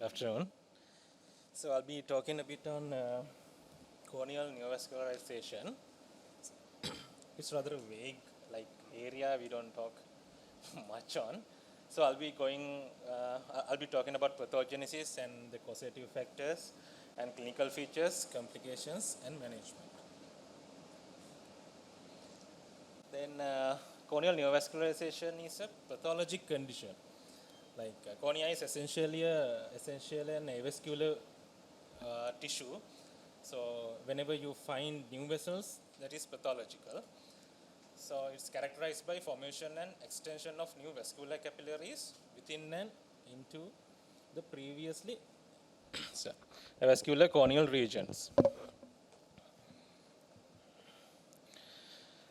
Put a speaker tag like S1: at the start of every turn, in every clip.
S1: Afternoon. So I'll be talking a bit on corneal neovascularization. It's rather a vague area we don't talk much on. So I'll be talking about pathogenesis and the causative factors and clinical features, complications and management. Then corneal neovascularization is a pathologic condition. Cornea is essentially an avascular tissue. So whenever you find new vessels, that is pathological. So it's characterized by formation and extension of new vascular capillaries within and into the previously avascular corneal regions.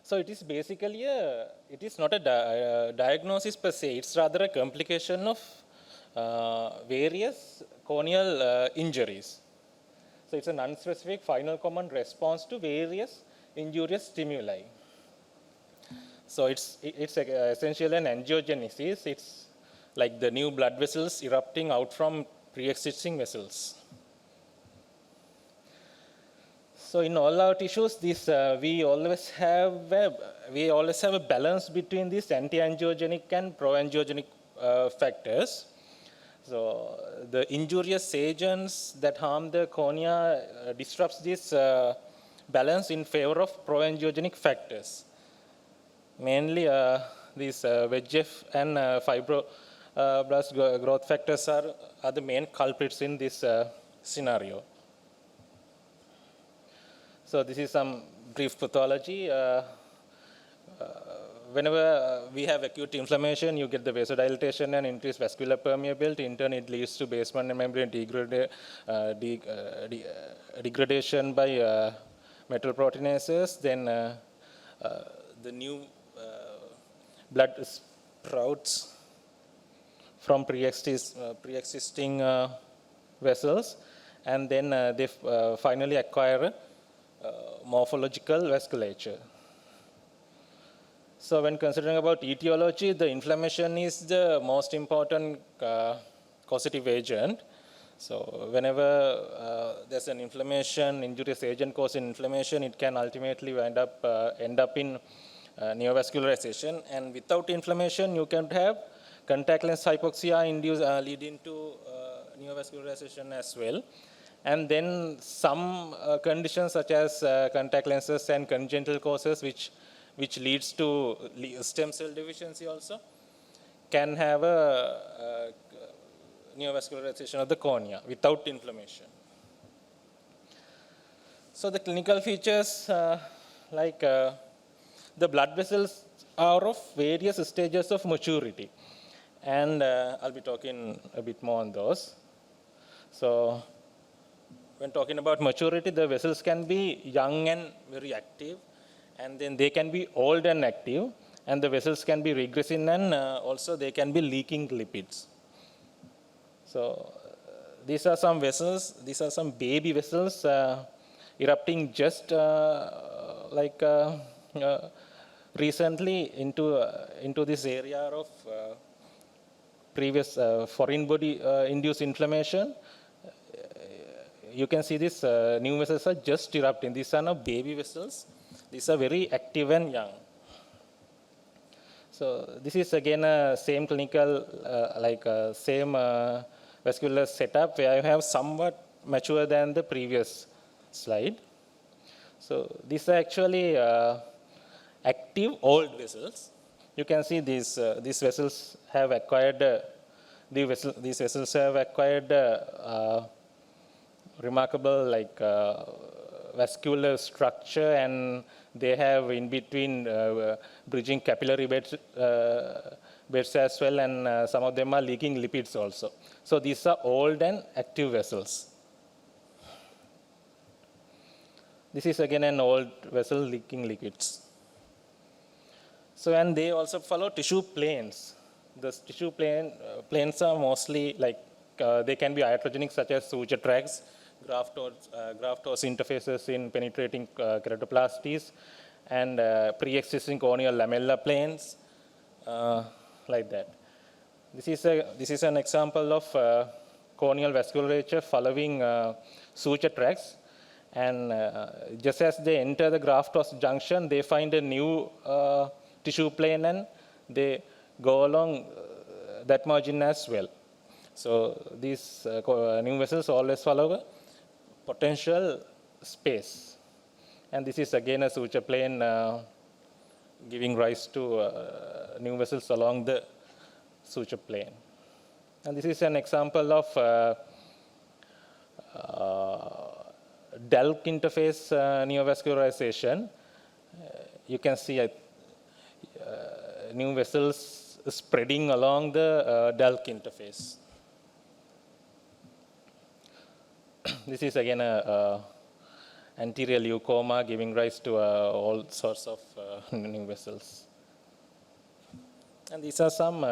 S1: So it is basically it is not a diagnosis per se, it's rather a complication of various corneal injuries. So it's a non-specific final common response to various injurious stimuli. So it's essentially an angiogenesis. It's like the new blood vessels erupting out from pre-existing vessels. So in all our tissues, we always have a balance between these anti-angiogenic and pro-angiogenic factors. So the injurious agents that harm the cornea disrupts this balance in favor of pro-angiogenic factors. Mainly these VEGF and fibroblast growth factors are the main culprits in this scenario. So this is some brief pathology. Whenever we have acute inflammation, you get the vasodilatation and increased vascular permeability. In turn, it leads to basement membrane degradation by metal proteinases. Then the new blood sprouts from pre-existing vessels, and then they finally acquire morphological vasculature. So when considering about etiology, the inflammation is the most important causative agent. So whenever there's an inflammation, injurious agent causing inflammation, it can ultimately end up in neovascularization. And without inflammation, you can have contact lens hypoxia leading to neovascularization as well. And then some conditions such as contact lenses and congenital causes, which leads to stem cell deficiency also, can have a neovascularization of the cornea without inflammation. So the clinical features, the blood vessels are of various stages of maturity, and I'll be talking a bit more on those. So when talking about maturity, the vessels can be young and very active, and then they can be old and active, and the vessels can be regressing, and also they can be leaking lipids. So these are some vessels, these are some baby vessels erupting just recently into this area of previous foreign body induced inflammation. You can see these new vessels are just erupting. These are not baby vessels. These are very active and young. So this is again a same clinical, same vascular setup where I have somewhat mature than the previous slide. So these are actually active old vessels. You can see these vessels have acquired these vessels have acquired remarkable vascular structure, and they have in between bridging capillary beds as well, and some of them are leaking lipids also. So these are old and active vessels. This is again an old vessel leaking liquids. So, and they also follow tissue planes. The tissue planes are mostly they can be iatrogenic, such as suture tracts, graft-host interfaces in penetrating keratoplasties, and pre-existing corneal lamellar planes, like that. This is an example of corneal vasculature following suture tracts. And just as they enter the graft-host junction, they find a new tissue plane and they go along that margin as well. So these new vessels always follow a potential space. And this is again a suture plane giving rise to new vessels along the suture plane. And this is an example of DELC interface neovascularization. You can see new vessels spreading along the DELC interface. This is again a anterior leucoma giving rise to all sorts of new vessels. And these are some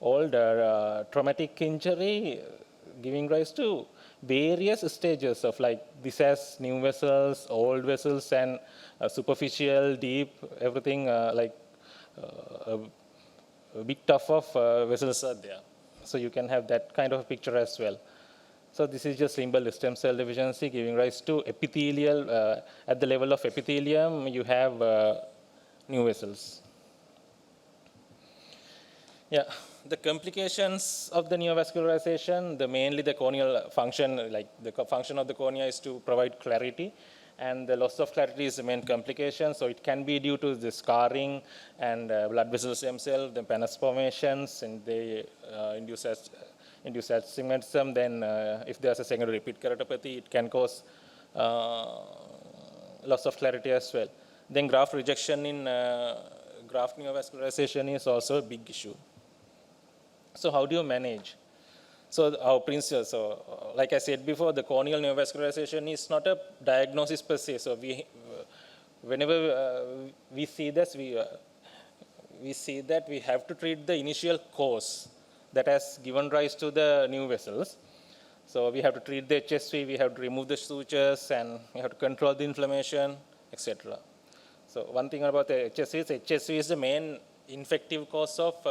S1: older traumatic injury giving rise to various stages of, like, this has new vessels, old vessels, and superficial, deep, everything like a big tuff of vessels are there. So you can have that kind of a picture as well. So this is just limbal stem cell deficiency giving rise to epithelial, at the level of epithelium, you have new vessels. Yeah, the complications of the neovascularization, mainly the corneal function, like the function of the cornea is to provide clarity, and the loss of clarity is the main complication. So it can be due to the scarring and blood vessel stem cell, the pannus formations, and they induce astigmatism. Then if there's a secondary repeat keratopathy, it can cause loss of clarity as well. Then graft rejection in graft neovascularization is also a big issue. So how do you manage? So our principle, like I said before, the corneal neovascularization is not a diagnosis per se. So whenever we see this, we see that we have to treat the initial cause that has given rise to the new vessels. So we have to treat the HSV, we have to remove the sutures, and we have to control the inflammation, etc. So one thing about the HSV is the main infective cause of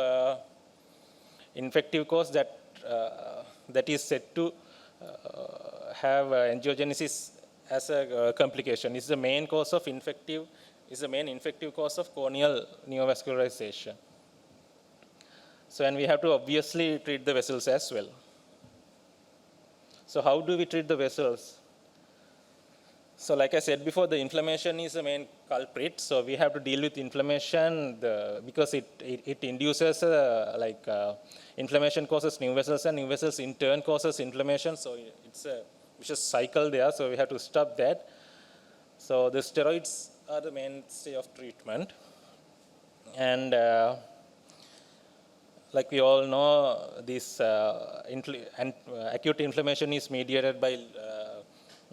S1: that is said to have angiogenesis as a complication. It's the main cause of infective cause of corneal neovascularization. So, and we have to obviously treat the vessels as well. So how do we treat the vessels? So like I said before, the inflammation is the main culprit. So we have to deal with inflammation because it induces inflammation causes new vessels, and new vessels in turn causes inflammation. So it's a vicious cycle there. So we have to stop that. So the steroids are the mainstay of treatment. And like we all know, this acute inflammation is mediated by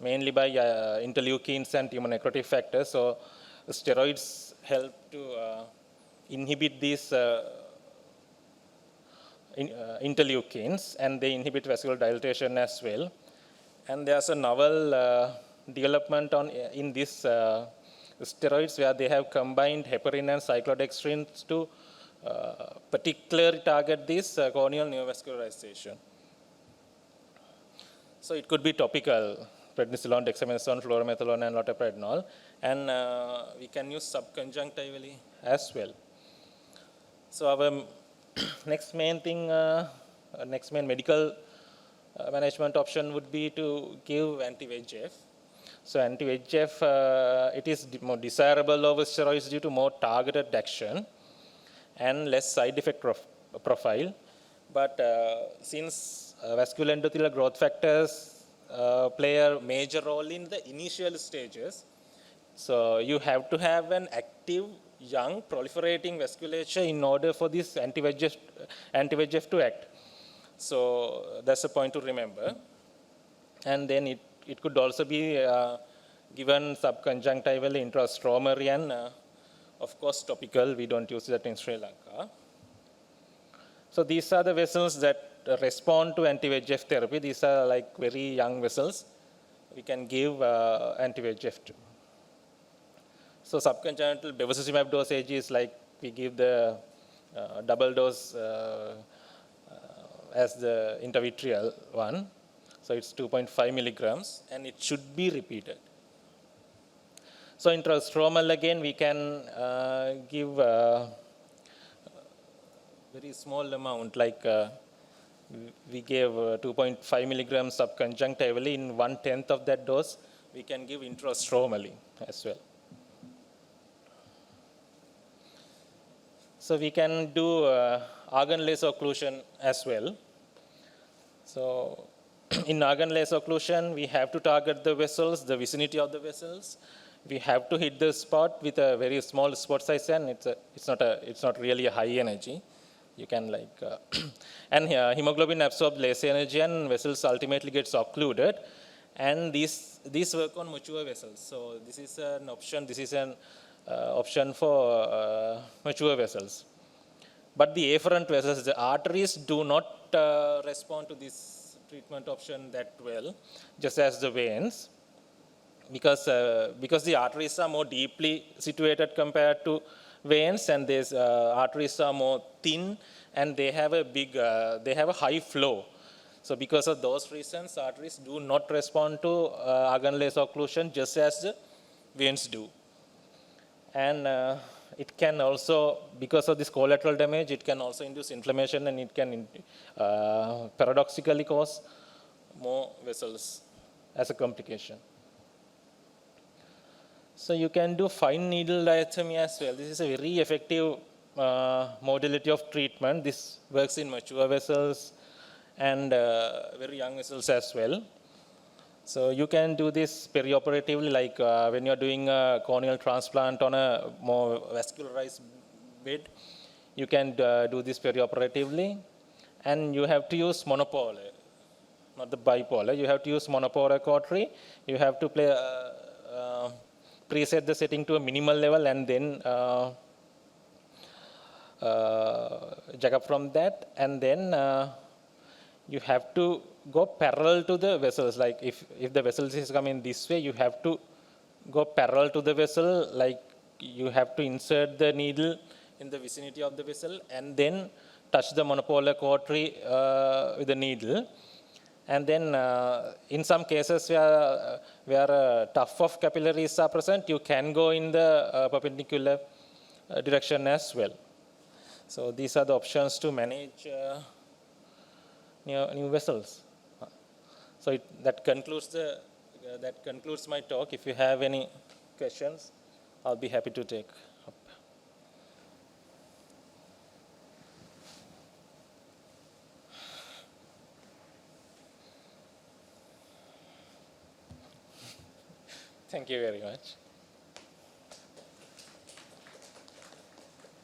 S1: mainly by interleukins and tumor necrotic factors. So steroids help to inhibit these interleukins, and they inhibit vascular dilatation as well. And there's a novel development in this steroids where they have combined heparin and cyclodextrins to particularly target this corneal neovascularization. So it could be topical, prednisolone, dexamethasone, fluorometholone, and loteprednol, and we can use subconjunctivally as well. So our next main medical management option would be to give anti-VEGF. So anti-VEGF, it is more desirable over steroids due to more targeted action and less side effect profile. But since vascular endothelial growth factors play a major role in the initial stages, so you have to have an active, young, proliferating vasculature in order for this anti-VEGF to act. So that's a point to remember. And then it could also be given subconjunctivally, intrastromally, and of course topical. We don't use that in Sri Lanka. So these are the vessels that respond to anti-VEGF therapy. These are like very young vessels. We can give anti-VEGF to. So subconjunctival bevacizumab dosage is like we give the double dose as the intravitreal one. So it's 2.5 milligrams, and it should be repeated. So intrastromal, again, we can give a very small amount, like we gave 2.5 milligrams subconjunctivally. In 1/10 of that dose, we can give intrastromally as well. So we can do organ-less occlusion as well. So in organ-less occlusion, we have to target the vessels, the vicinity of the vessels. We have to hit the spot with a very small spot size, and it's not really a high energy. You can like, and hemoglobin absorbs less energy, and vessels ultimately gets occluded. And these work on mature vessels. So this is an option. This is an option for mature vessels. But the afferent vessels, the arteries, do not respond to this treatment option that well, just as the veins, because the arteries are more deeply situated compared to veins, and these arteries are more thin, and they have a high flow. So because of those reasons, arteries do not respond to organ-less occlusion just as the veins do. And it can also, because of this collateral damage, it can also induce inflammation, and it can paradoxically cause more vessels as a complication. So you can do fine needle diathermy as well. This is a very effective modality of treatment. This works in mature vessels and very young vessels as well. So you can do this perioperatively, like when you're doing a corneal transplant on a more vascularized bed. You can do this perioperatively, and you have to use monopolar, not the bipolar. You have to use monopolar cautery. You have to preset the setting to a minimal level, and then jack up from that, and then you have to go parallel to the vessels. Like if the vessels is coming this way, you have to go parallel to the vessel. Like you have to insert the needle in the vicinity of the vessel, and then touch the monopolar cautery with the needle. And then in some cases where a tuft of capillaries are present, you can go in the perpendicular direction as well. So these are the options to manage new vessels. So that concludes my talk. If you have any questions, I'll be happy to take up. Thank you very much.